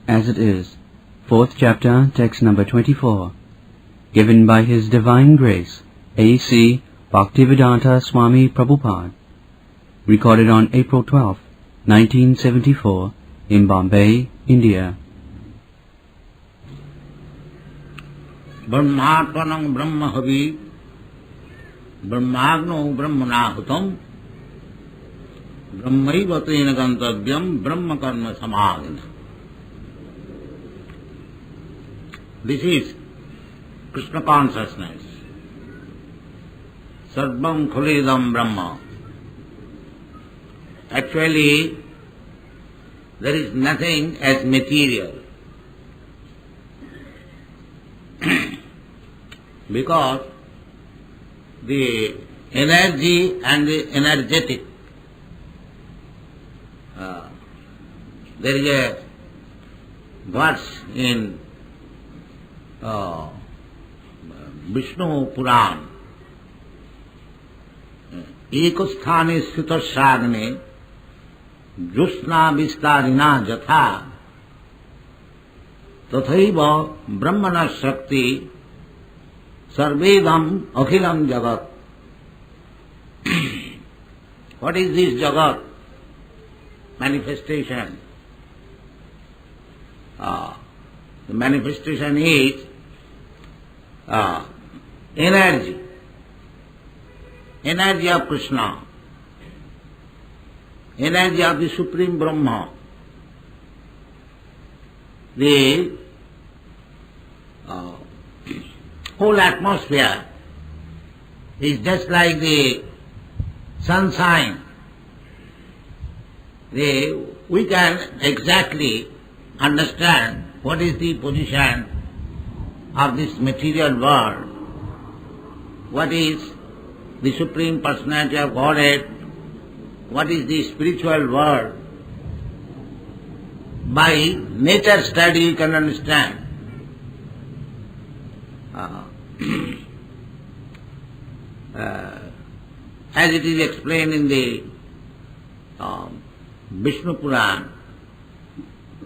as it is. Fourth chapter, text number 24. Given by His Divine Grace, A.C. Bhaktivedanta Swami Prabhupada. Recorded on April 12, 1974, in Bombay, India. Brahmatmanam brahmahavi brahmagno brahmanahutam brahmaivatena gantavyam brahma karma samadhina. This is Krishna consciousness. Sarvam khulidam brahma. Actually, there is nothing as material. Because the energy and the energetic, there is a verse in Vishnu Puran, ekasthane sthitasagne jusna vistarina jatha tathaiva brahmana shakti sarvedam akhilam jagat. What is this jagat? Manifestation. The manifestation is energy. Energy of Krishna. Energy of the Supreme Brahma. The whole atmosphere is just like the sunshine. We can exactly understand what is the position of this material world, what is the Supreme Personality of Godhead, what is the spiritual world. By nature study you can understand. As it is explained in the Vishnu Puran,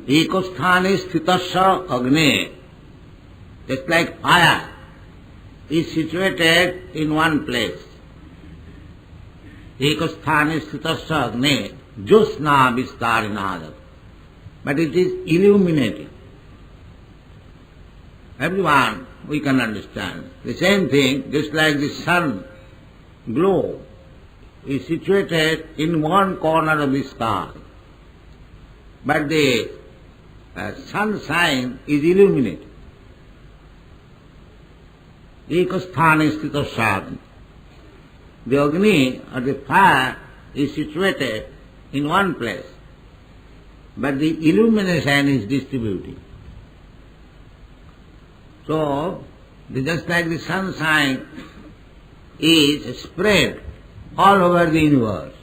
ekasthane sthitasya agne, just like fire is situated in one place. Ekasthane sthitasya agne jusna vistarina, but it is illuminating. Everyone we can understand. The same thing, just like the sun globe is situated in one corner of the sky, but the sunshine is illuminated. Ekasthane sthitasya. The Agni or the fire is situated in one place, but the illumination is distributed. So, just like the sunshine is spread all over the universe.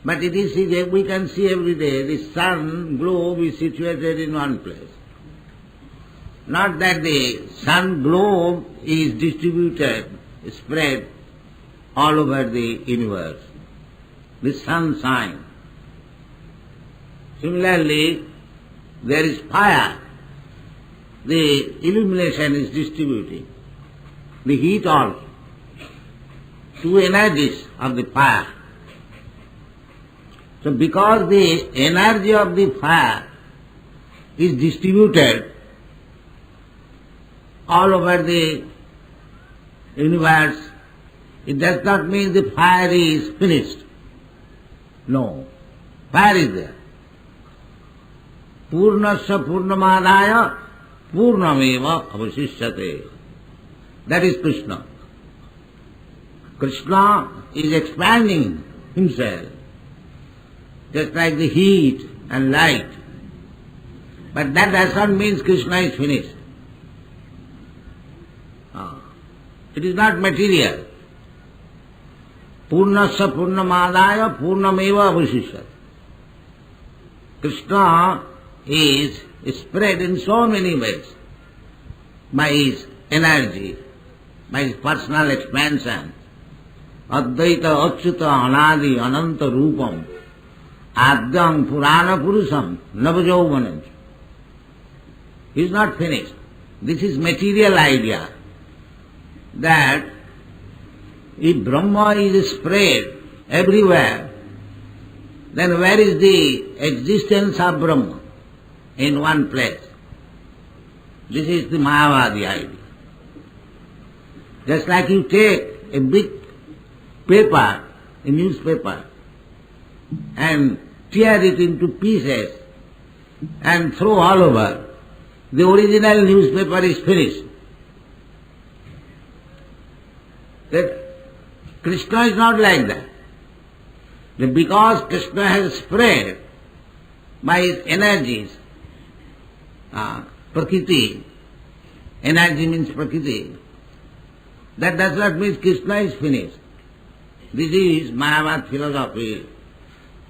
But it is, we can see every day, the sun globe is situated in one place. Not that the sun globe is distributed, spread all over the universe. The sunshine. Similarly, there is fire. The illumination is distributing. The heat also. Two energies of the fire. So because the energy of the fire is distributed all over the universe, it does not mean the fire is finished. No. Fire is there. Purnasya purnamadaya purnameva avasishyate. That is Krishna. Krishna is expanding himself, just like the heat and light. But that does not mean Krishna is finished. It is not material. Purnasya purnamadaya purnameva avasishyate. Krishna is spread in so many ways by his energy, by his personal expansion. Advaita achyuta anadi ananta rupam Adyam Purana Purusam Navajauvanam. He is not finished. This is material idea that if Brahma is spread everywhere, then where is the existence of Brahma? In one place. This is the Mayavadi idea. Just like you take a big paper, a newspaper, and tear it into pieces and throw all over, the original newspaper is finished. That Krishna is not like that. Because Krishna has spread by his energies, Prakriti, energy means Prakriti, that does not mean Krishna is finished. This is Mayavad philosophy,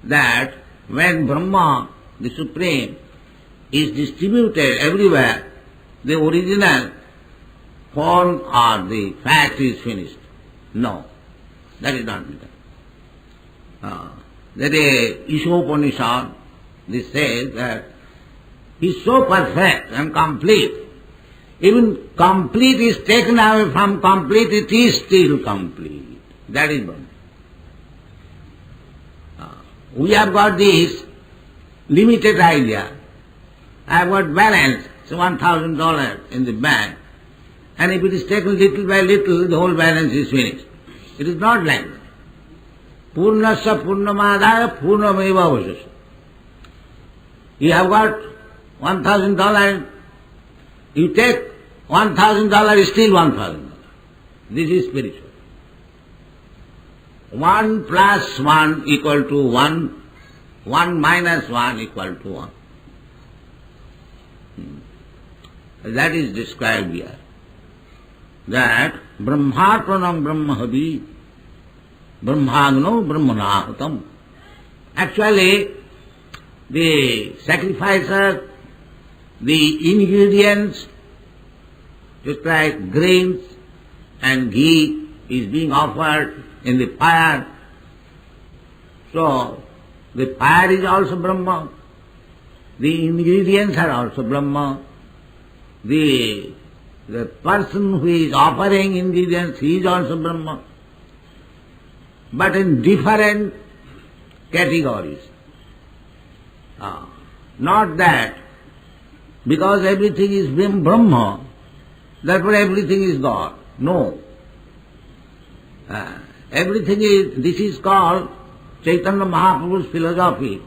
that when Brahma, the Supreme, is distributed everywhere, the original form or the fact is finished. No, that is not done. That is Ishopanishad, this says that he is so perfect and complete. Even complete is taken away from complete, it is still complete. That is Brahma. We have got this limited idea. I have got balance, so $1,000 in the bank, and if it is taken little by little, the whole balance is finished. It is not like that. Purnasya purnamadaya purnameva avashasya. You have got $1,000, you take $1,000 is still $1,000. This is spiritual. 1 plus 1 equal to 1, 1 minus 1 equal to 1. That is described here. That Brahmatmanam Brahmahavi, Brahmagno Brahmanahutam. Actually, the sacrificer, the ingredients, just like grains and ghee is being offered in the fire. So, the fire is also Brahma. The ingredients are also Brahma. The person who is offering ingredients, he is also Brahma. But in different categories. Not that because everything is Brahma, therefore everything is God. No. Everything is, this is called Chaitanya Mahaprabhu's philosophy,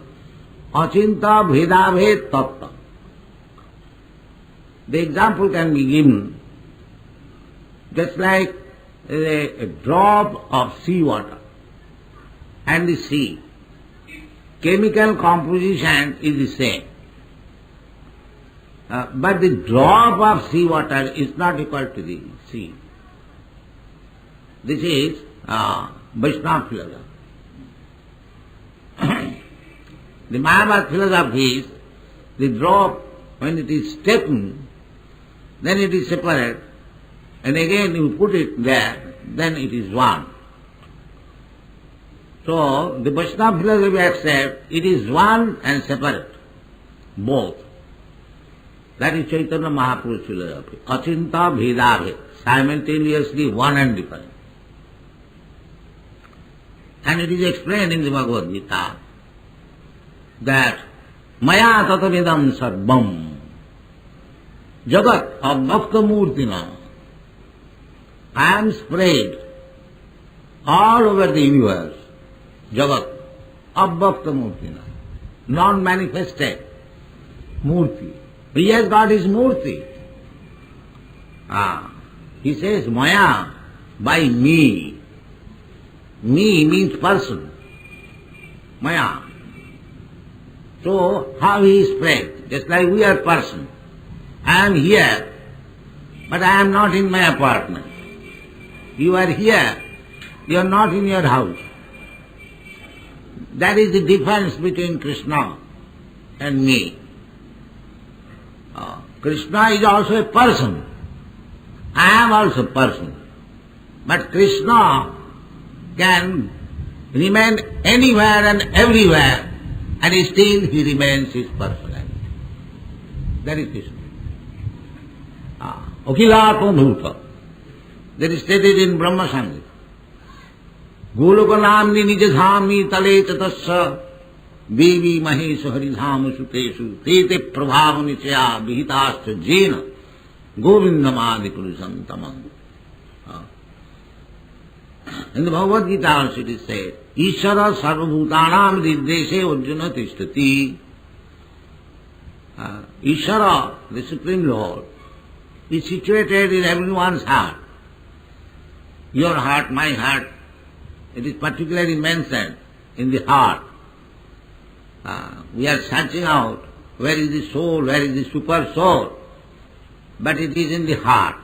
Achinta Bhedabhed Tattva. The example can be given just like a drop of sea water and the sea. Chemical composition is the same. But the drop of sea water is not equal to the sea. This is Vaishnava philosophy. The Mayavad philosophy is the drop, when it is taken, then it is separate, and again you put it there, then it is one. So the Vaishnava philosophy accepts it is one and separate, both. That is Chaitanya Mahaprabhu's philosophy. Achinta bhedabhed, simultaneously one and different. And it is explained in the Bhagavad Gita that Maya tatavidam sarvam jagat abhakta murtina. I am spread all over the universe. Jagat abhakta murtina, non-manifested murti. He has got his murti. He says Maya, by me. Me means person. Maya. So how he is spread? Just like we are person. I am here, but I am not in my apartment. You are here, you are not in your house. That is the difference between Krishna and me. Krishna is also a person. I am also a person. But Krishna can remain anywhere and everywhere and still he remains his personality. That is Krishna. Akhilatma bhuta. That is stated in Brahma Sangha. Golokanamni nijadhami tale tatasya devi mahesha haridhama suteshu tete prabhava nichaya vihitascha jena govindamadi purusham tamam. In the Bhagavad Gita also it is said, Ishara sarvabhutanam nirdeshe arjuna tishtati. Ishara, the Supreme Lord, is situated in everyone's heart. Your heart, my heart, it is particularly mentioned in the heart. We are searching out where is the soul, where is the super soul, but it is in the heart.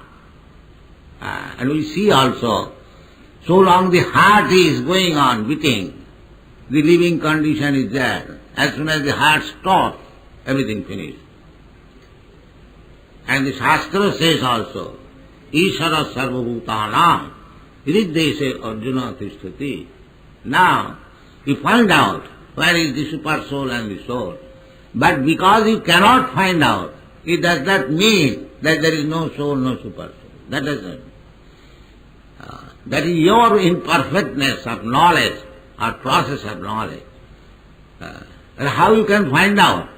And we see also, so long the heart is going on beating, the living condition is there. As soon as the heart stops, everything finished. And the Shastra says also, Ishara sarvabhutanam hrideshe arjuna tishtati. Now, you find out where is the super soul and the soul. But because you cannot find out, it does not mean that there is no soul, no super soul. That doesn't mean. That is your imperfectness of knowledge or process of knowledge. How you can find out?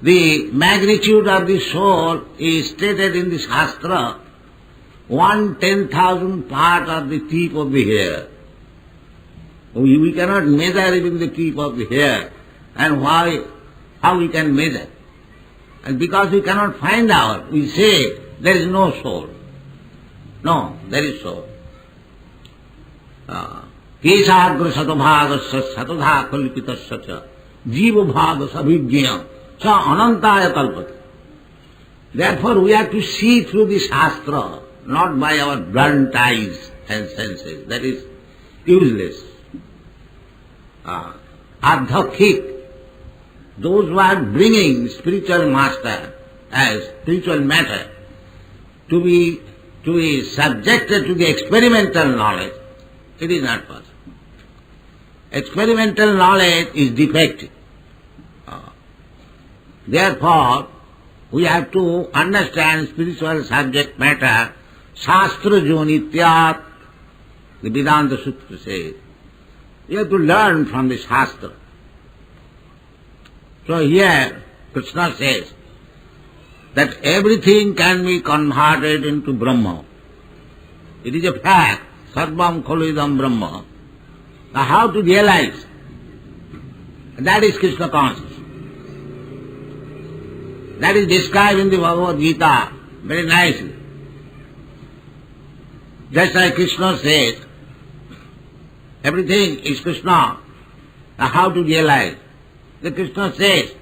The magnitude of the soul is stated in the Shastra, 1/10,000th part of the tip of the hair. We cannot measure even the tip of the hair. And how we can measure? And because we cannot find out, we say there is no soul. No, there is soul. Kesagra satobhagasya satodha kalpitasya cha jiva bhagas abhijña sa anantaya kalpati. Therefore we have to see through the Shastra, not by our blunt eyes and senses. That is useless. Adhakik, those who are bringing spiritual master as spiritual matter to be subjected to the experimental knowledge, it is not possible. Experimental knowledge is defective. Therefore, we have to understand spiritual subject matter, Shastra Jonityat, the Vedanta Sutra says. We have to learn from the Shastra. So here, Krishna says that everything can be converted into Brahma. It is a fact. Sarvam khalidam Brahma. Now how to realize? That is Krishna consciousness. That is described in the Bhagavad Gita very nicely. Just like Krishna says, everything is Krishna. Now how to realize? The Krishna says,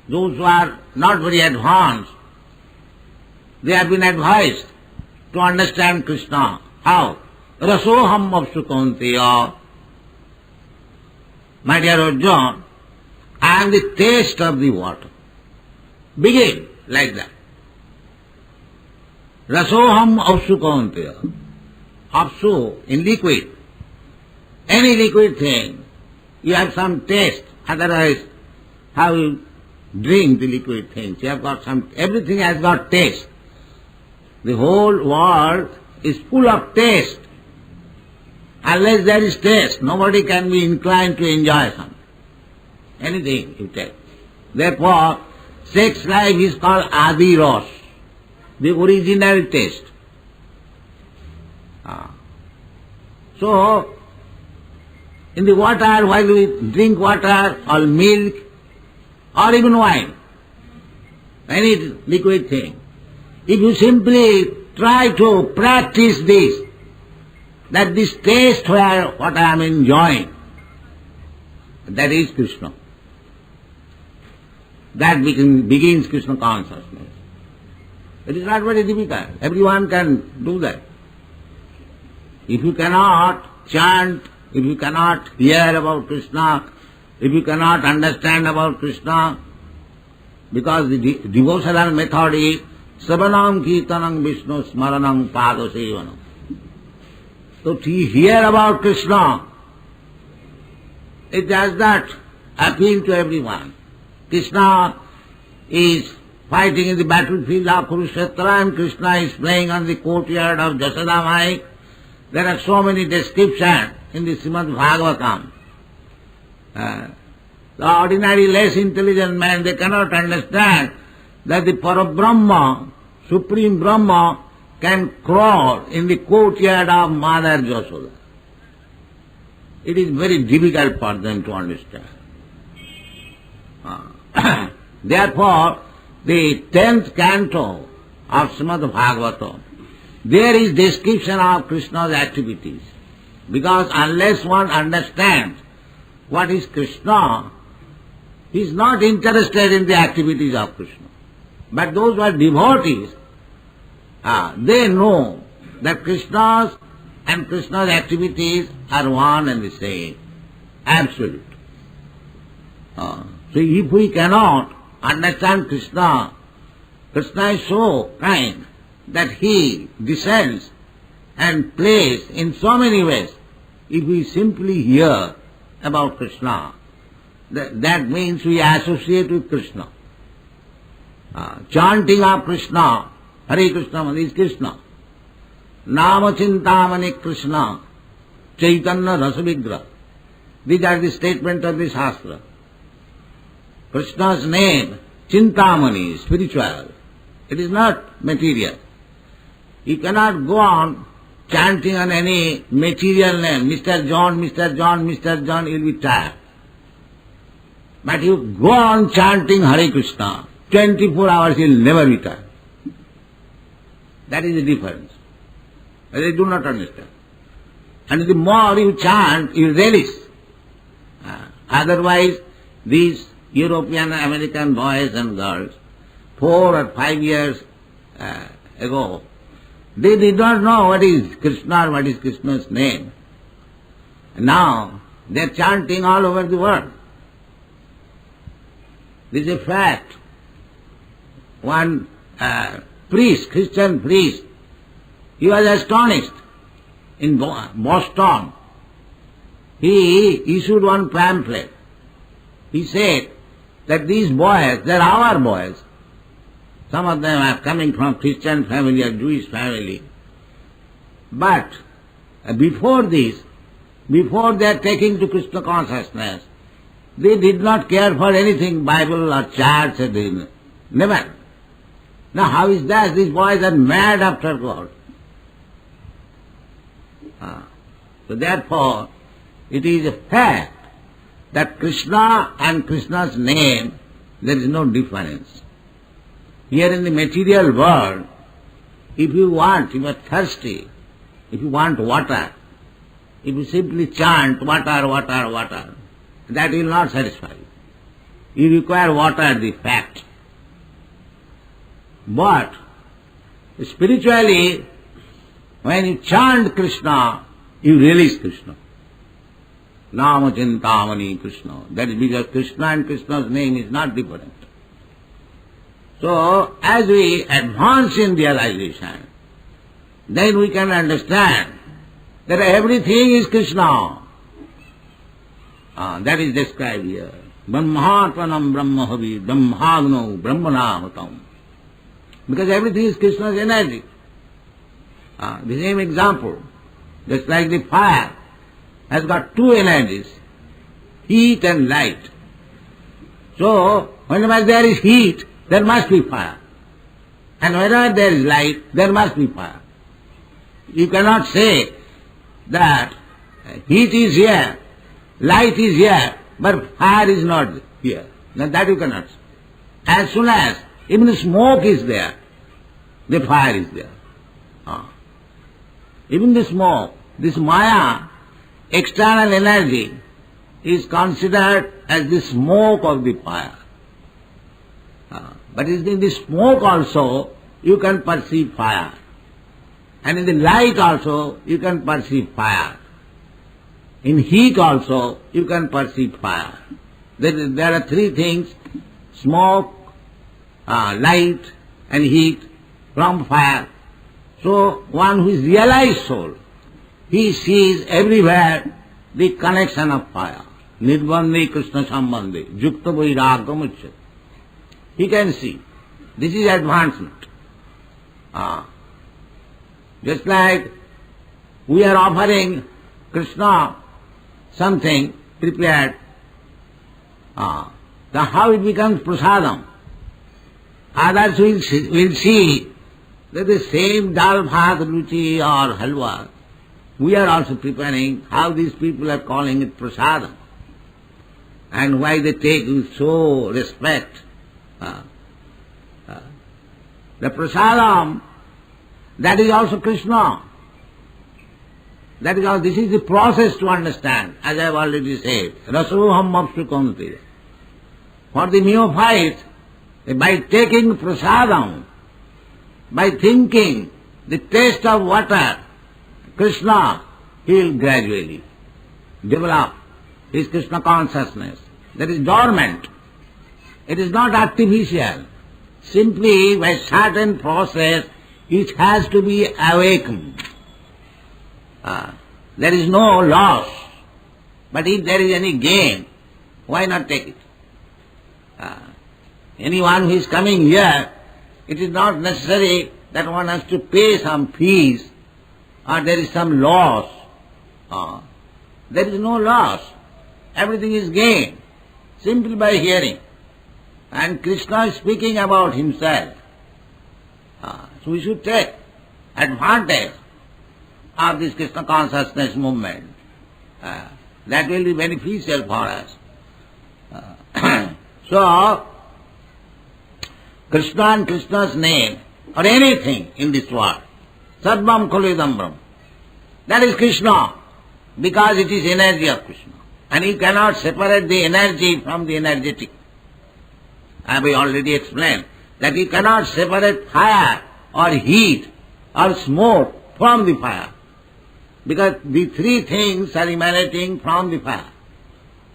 those who are not very advanced, they have been advised to understand Krishna. How? Rasoham apsukanteya. My dear Arjuna, I am the taste of the water. Begin like that. Rasoham apsukanteya. Apsu, in liquid. Any liquid thing, you have some taste. Otherwise, how you drink the liquid things? You have got some, everything has got taste. The whole world is full of taste. Unless there is taste, nobody can be inclined to enjoy something. Anything you take. Therefore, sex life is called Adi Ras, the original taste. So, in the water, while we drink water or milk or even wine, any liquid thing, if you simply try to practice this, that this taste where what I am enjoying, that is Krishna. That begins Krishna consciousness. It is not very difficult. Everyone can do that. If you cannot chant, if you cannot hear about Krishna, if you cannot understand about Krishna, because the devotional method is Savanam Kirtanam Vishnu Smaranam Pada Sevanam. So to hear about Krishna, it does not appeal to everyone. Krishna is fighting in the battlefield of Kurukshetra and Krishna is playing on the courtyard of Jashoda Mai. There are so many descriptions in the Srimad Bhagavatam. The ordinary less intelligent man, they cannot understand that the Parabrahma, Supreme Brahma, can crawl in the courtyard of Mother Jashoda. It is very difficult for them to understand. Therefore, the 10th canto of Srimad Bhagavatam, there is description of Krishna's activities. Because unless one understands what is Krishna, he is not interested in the activities of Krishna. But those who are devotees, they know that Krishna's and Krishna's activities are one and the same, absolute. So if we cannot understand Krishna, Krishna is so kind that he descends and plays in so many ways. If we simply hear about Krishna, that means we associate with Krishna. Chanting of Krishna, Hare Krishna is Krishna. Nama Chintamani Krishna, Chaitanya Rasavigra. These are the statements of the Shastra. Krishna's name, Chintamani, spiritual. It is not material. You cannot go on chanting on any material name, Mr. John, Mr. John, Mr. John, you will be tired. But you go on chanting Hare Krishna, 24 hours you will never be tired. That is the difference. They do not understand. And the more you chant, you relish. Otherwise, these European American boys and girls, 4 or 5 years ago, they did not know what is Krishna or what is Krishna's name. Now, they are chanting all over the world. This is a fact. One priest, Christian priest, he was astonished in Boston. He issued one pamphlet. He said that these boys, they are our boys. Some of them are coming from Christian family or Jewish family. But before this, before they are taking to Krishna consciousness, they did not care for anything, Bible or church, or never. Now how is that? These boys are mad after God. So therefore, it is a fact that Krishna and Krishna's name, there is no difference. Here in the material world, if you want, if you are thirsty, if you want water, if you simply chant water, water, water, that will not satisfy you. You require water, the fact. But spiritually, when you chant Krishna, you release Krishna. Nama Chintamani Krishna. That is because Krishna and Krishna's name is not different. So, as we advance in realization, then we can understand that everything is Krishna. That is described here. Brahmatmanam Brahmahavi, Brahmagno, Brahmanahutam. Because everything is Krishna's energy. The same example, just like the fire has got two energies, heat and light. So, whenever there is heat, there must be fire. And whenever there is light, there must be fire. You cannot say that heat is here, light is here, but fire is not here. Now that you cannot say. As soon as even smoke is there, the fire is there. Even the smoke, this Maya, external energy, is considered as the smoke of the fire. But in the smoke also, you can perceive fire. And in the light also, you can perceive fire. In heat also, you can perceive fire. There are three things, smoke, light and heat from fire. So one who is realized soul, he sees everywhere the connection of fire. Nirbandhe Krishna Sambandhe, Yukta Vairagam Uchyate. He can see. This is advancement. Just like we are offering Krishna something prepared, then how it becomes prasadam. Others will see that the same dal bhat, luchi or halwa, we are also preparing, how these people are calling it prasadam, and why they take with so respect. The prasadam, that is also Krishna. That is all. This is the process to understand, as I have already said. Rasoham apsukanti. For the neophyte, by taking prasadam, by thinking the taste of water, Krishna, he will gradually develop his Krishna consciousness. That is dormant. It is not artificial. Simply by certain process, it has to be awakened. There is no loss. But if there is any gain, why not take it? Anyone who is coming here, it is not necessary that one has to pay some fees or there is some loss. There is no loss. Everything is gain, simply by hearing. And Krishna is speaking about himself. So we should take advantage of this Krishna consciousness movement. That will be beneficial for us. So, Krishna and Krishna's name, or anything in this world, Sarvam Khalidam Brahma, that is Krishna, because it is energy of Krishna. And you cannot separate the energy from the energetic. I have already explained that you cannot separate fire or heat or smoke from the fire, because the three things are emanating from the fire.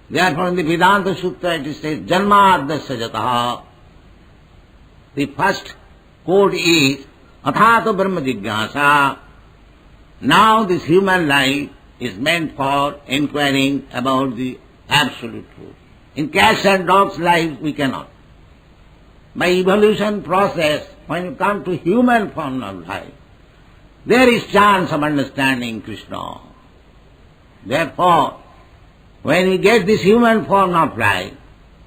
Therefore in the Vedanta Sutta it says, Janmadasya jataha. The first code is, Athato Brahma Jigyasa. Now this human life is meant for inquiring about the absolute truth. In cats and dogs' lives we cannot. By evolution process, when you come to human form of life, there is chance of understanding Krishna. Therefore, when we get this human form of life,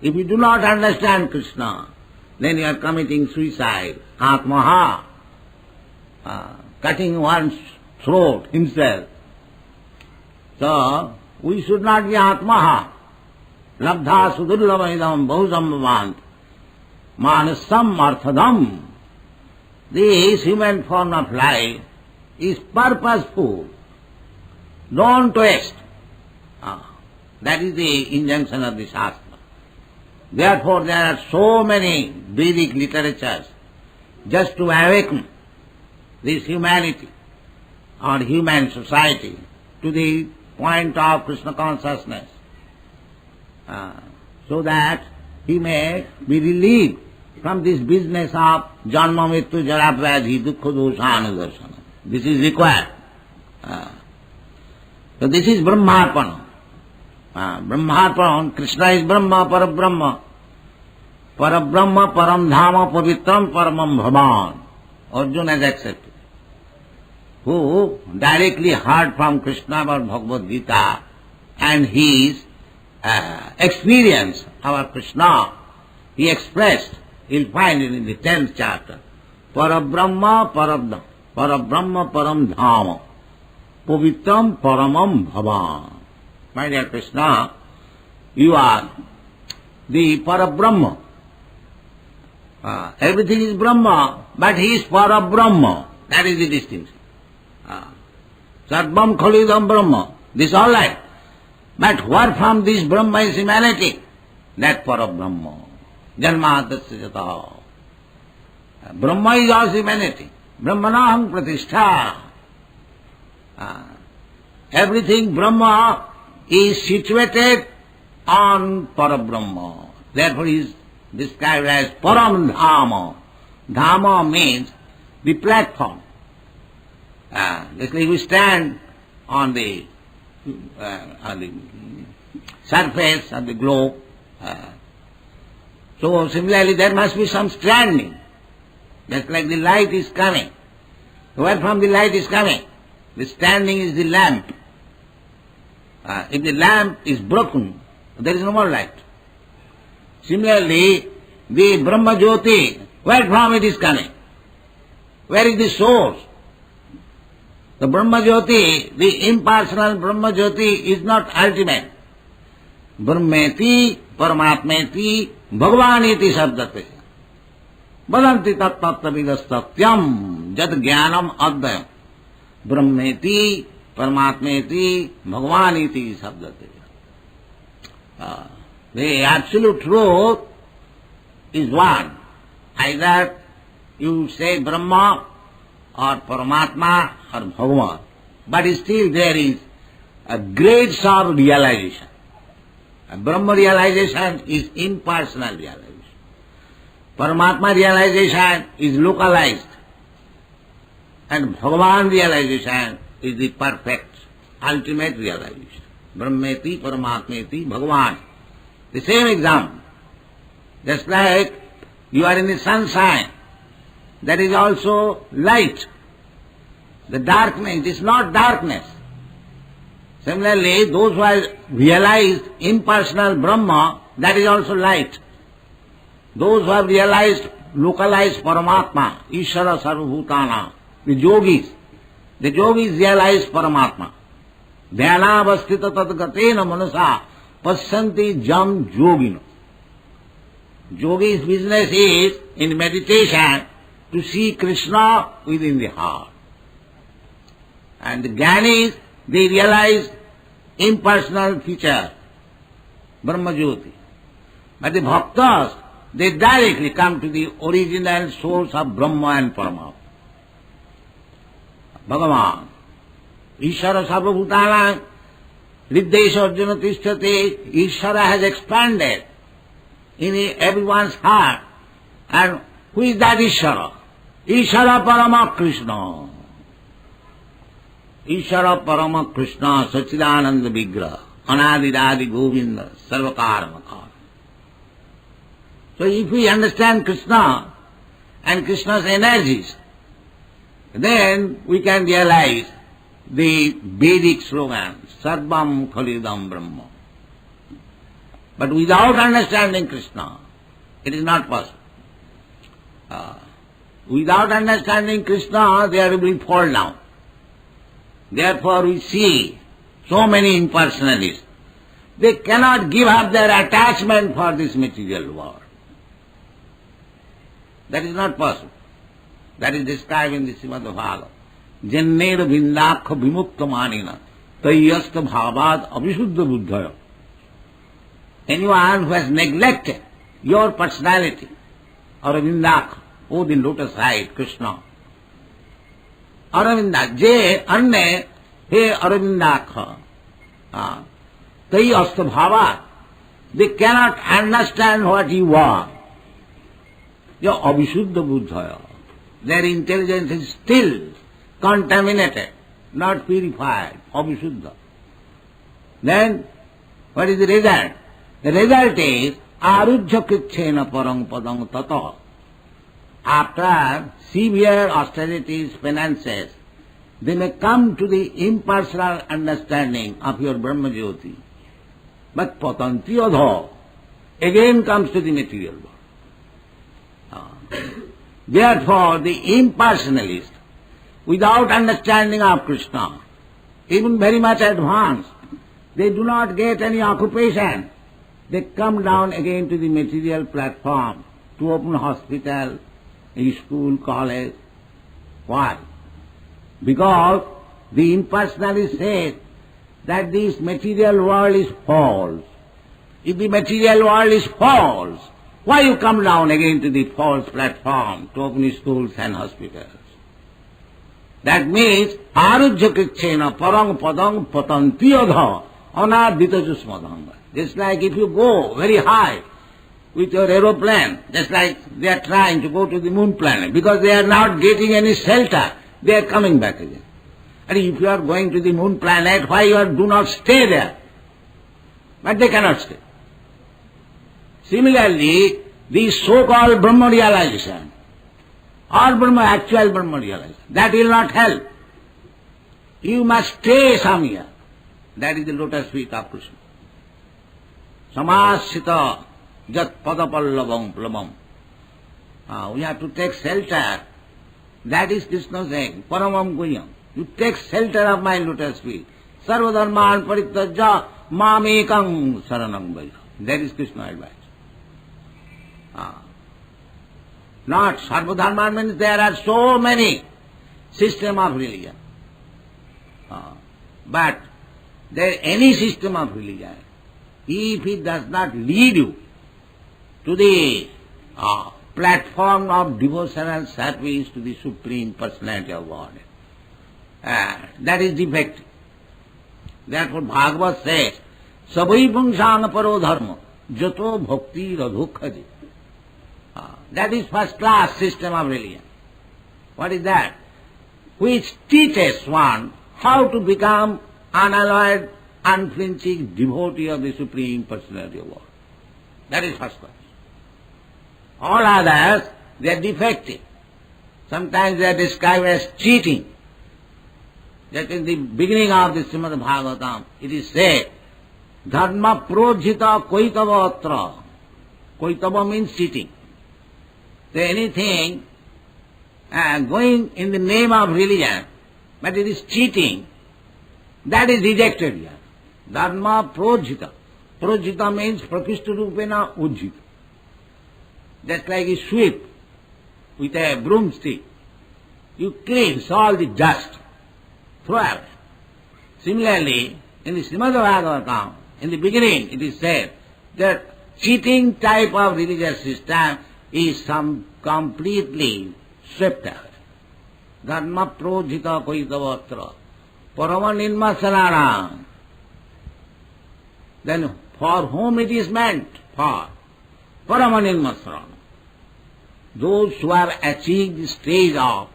if you do not understand Krishna, then you are committing suicide, atmaha, cutting one's throat himself. So, we should not be atmaha. Labdha sudurlavaidam bahusambhavant manasam arthadam. This human form of life is purposeful. Don't waste. That is the injunction of the Shastra. Therefore there are so many Vedic literatures just to awaken this humanity or human society to the point of Krishna consciousness, so that he may be relieved from this business of janma mrityu jara vyadhi dukkha dosha anudarsana. This is required. So this is Brahmarpana. Brahmarpana, Krishna is Brahma, Parabrahma. Parabrahma, Paramdhama, Pavitram, Paramam Bhavan. Arjuna has accepted. Who directly heard from Krishna about Bhagavad Gita and his experience of Krishna, he expressed, you'll find it in the 10th chapter. Parabrahma, Paramdhama, Parabrahma, Paramdhama, Pavitram, Paramam Bhavan. My dear Krishna, you are the Parabrahma. Everything is Brahma, but he is Parabrahma. That is the distinction. Sarvam Khalidam Brahma. This is all right. But where from this Brahma is emanating? That Parabrahma. Janmadasya jataha. Brahma is also emanating. Brahmanaham pratishtha. Everything Brahma is situated on Parabrahma. Therefore he is described as Param Dhama. Dhama means the platform. Just like we stand on the surface of the globe. So similarly there must be some standing. Just like the light is coming. Where from the light is coming? The standing is the lamp. If the lamp is broken, there is no more light. Similarly, the Brahma Jyoti, where from it is coming? Where is the source? The Brahma Jyoti, the impersonal Brahma Jyoti is not ultimate. Brahmeti, Paramatmeti, Bhagavaniti Sabdate. Badanti tattvavidastatyam jad jnanam advayam. Brahmeti, Paramatmeti, Bhagavaniti Sabdate. The absolute truth is one. Either you say Brahma or Paramatma or Bhagavan. But still there is a grades of realization. Brahma realization is impersonal realization. Paramatma realization is localized. And Bhagavan realization is the perfect, ultimate realization. Brahmeti, Paramatmeti, Bhagavan. The same example. Just like you are in the sunshine, that is also light. The darkness is not darkness. Similarly, those who have realized impersonal Brahma, that is also light. Those who have realized localized Paramatma, Ishvara Sarvabhutana, the yogis realize Paramatma. Dhyanavastita tadgatena manasa pasyanti jam yogino. Yogi's business is, in meditation, to see Krishna within the heart. And the Jnanis, they realize impersonal feature, Brahma Jyoti. But the Bhaktas, they directly come to the original source of Brahma and Paramatma. Bhagavan, Ishvara Sarvabhutana, Riddesha Arjuna Tishthate, Ishvara has expanded in everyone's heart. And who is that Ishvara? Ishvara Parama Krishna. Ishvara Parama Krishna, Sachidananda Vigraha, Anadidadi Govinda, Sarvakarmakar. So if we understand Krishna and Krishna's energies, then we can realize the Vedic slogan, Sarvam Khalidam Brahma. But without understanding Krishna, it is not possible. Without understanding Krishna, there will fall down. Therefore we see so many impersonalists. They cannot give up their attachment for this material world. That is not possible. That is described in the Srimad Bhagavatam. Jannera vindakha vimukta manina tayyasta bhavad abhishuddha buddhaya. Anyone who has neglected your personality, Aravindakha, oh the lotus eyed Krishna. Aravindakha, je anne he Aravindakha. Tayyasta bhavad. They cannot understand what you are. Your abhishuddha buddhaya. Their intelligence is still contaminated, not purified, abhishuddha. Then, what is the result? The result is, arujya kitchena parang padang tata. After severe austerities, penances, they may come to the impersonal understanding of your Brahma Jyoti. But patanti adha again comes to the material world. Therefore, the impersonalist, without understanding of Krishna, even very much advanced, they do not get any occupation. They come down again to the material platform to open hospital, school, college. Why? Because the impersonalist says that this material world is false. If the material world is false, why you come down again to the false platform to open schools and hospitals? That means, arujya krichena parang padang patanti adha anadita jusmadanga. Just like if you go very high with your aeroplane, just like they are trying to go to the moon planet, because they are not getting any shelter, they are coming back again. And if you are going to the moon planet, why you do not stay there? but they cannot stay. Similarly, the so-called Brahma realization, or Brahma, actual Brahma realization, that will not help. You must stay somewhere. That is the lotus feet of Krishna. Samasita jat padapallavam plabam. We have to take shelter. That is Krishna saying, paramam guhyam. You take shelter of my lotus feet. Sarvadharman parittajya mamekam saranam vaja. That is Krishna advice. Not sarvadharman means there are so many system of religion. But there any system of religion, if it does not lead you to the platform of devotional service to the Supreme Personality of God, that is defective. Therefore Bhagavad says, Savai Pungsang Paro Dharma Jato Bhakti Radhukhaji. That is first class system of religion. What is that? Which teaches one how to become unalloyed, unflinching devotee of the Supreme Personality of God. That is first class. All others, they are defective. Sometimes they are described as cheating. That in the beginning of the Srimad Bhagavatam, it is said, Dharma projita koitava atra. Koitava means cheating. So anything going in the name of religion, but it is cheating, that is rejected here. Dharma projita. Projita means prakishta rupena ujjita. Just like a sweep with a broomstick. You cleanse all the dust, throw away. Similarly, in the Srimad Bhagavatam, in the beginning it is said that cheating type of religious system is completely swept away. Dharma projita koitavatra parama nirmasanana. Then for whom it is meant? For parama nirmasanana. Those who have achieved the stage of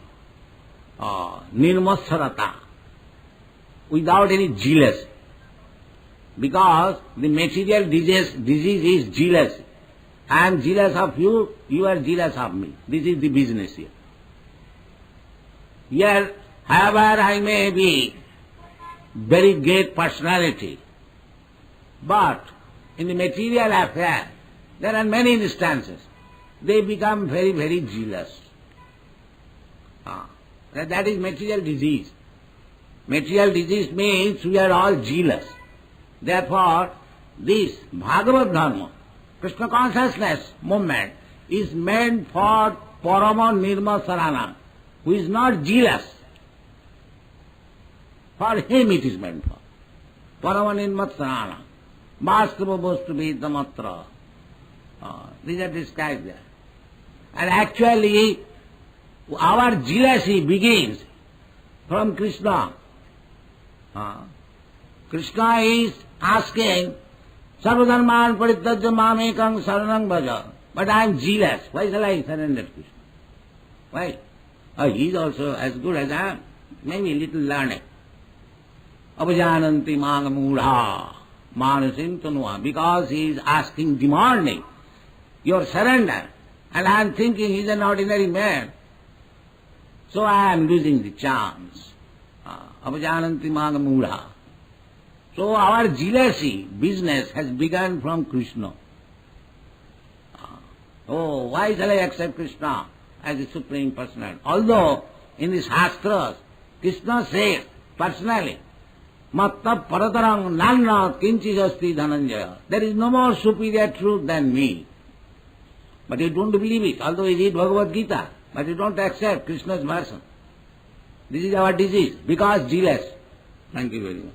nirmasarata without any jealousy. Because the material disease is jealousy. I am jealous of you, you are jealous of me. This is the business here. Here, however I may be very great personality, but in the material affair, there are many instances. They become very, very jealous. That is material disease. Material disease means we are all jealous. Therefore, this Bhagavad Dharma, Krishna consciousness movement, is meant for Parama Nirma Sarana, who is not jealous. For him it is meant for. Parama Nirma Sarana. Mastava Bostu Vedamatra. These are described there. And actually, our jealousy begins from Krishna. Krishna is asking, Sarvadharman parittajya mamekam saranam bhaja. But I am jealous. Why shall I surrender to Krishna? Why? He is also as good as I am. Maybe a little learned. Abhajananti magamudha manasim tanua. Because he is asking, demanding your surrender. And I am thinking he is an ordinary man. So I am losing the chance. Abhajananti magamudha. So our jealousy business has begun from Krishna. Why shall I accept Krishna as the Supreme Personality? Although in the Shastras, Krishna says personally, Matta paratarang nanna kinchijasti dhananjaya. There is no more superior truth than me. But you don't believe it, although you read Bhagavad Gita, but you don't accept Krishna's version. This is our disease, because jealous. Thank you very much.